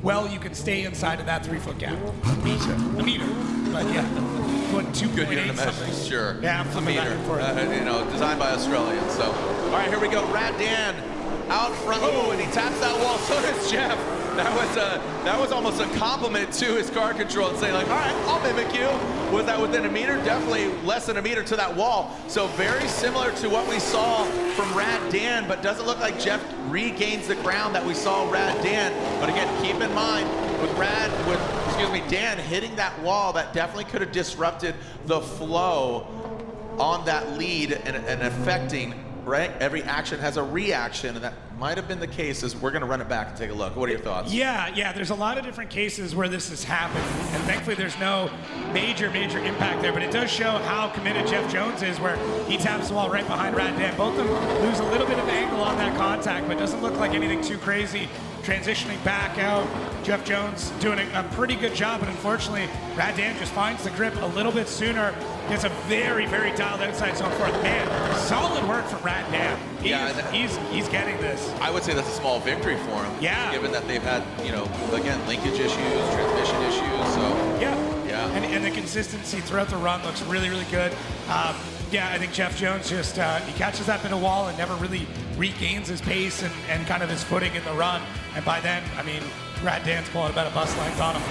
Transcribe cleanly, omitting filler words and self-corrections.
well you can stay inside of that 3-foot gap. A meter. But yeah, put 2.8 Good unit of something. measure, sure. Yeah, I'm a flipping back meter. and forth. You know, designed by Australians. So, all right, here we go. Rad Dan out front. Oh, and he taps that wall. So does Jeff. That was almost a compliment to his car control and saying like, all right, I'll mimic you. Was that within a meter? Definitely less than a meter to that wall. So very similar to what we saw from Rad Dan, but doesn't look like Jeff regains the ground that we saw Rad Dan. But again, keep in mind with Dan hitting that wall, that definitely could have disrupted the flow on that lead and affecting, right? Every action has a reaction, and that might have been the case. As we're going to run it back and take a look. What are your thoughts? Yeah, there's a lot of different cases where this has happened, and thankfully there's no major impact there, but it does show how committed Jeff Jones is, where he taps the wall right behind Rad Dan. Both of them lose a little bit of angle on that contact, but doesn't look like anything too crazy. Transitioning back out, Jeff Jones doing a pretty good job, but unfortunately, Rad Dan just finds the grip a little bit sooner, gets a very dialed outside zone fourth. Man, solid work from Rad Dan. He's getting this. I would say that's a small victory for him. Yeah. Given that they've had, you know, again, linkage issues, transmission issues, so. Yeah. Yeah. And the consistency throughout the run looks really good. Yeah, I think Jeff Jones just, he catches that bit of wall and never really regains his pace and kind of his footing in the run. And by then, I mean, Rad Dan's pulling about a bus length on him.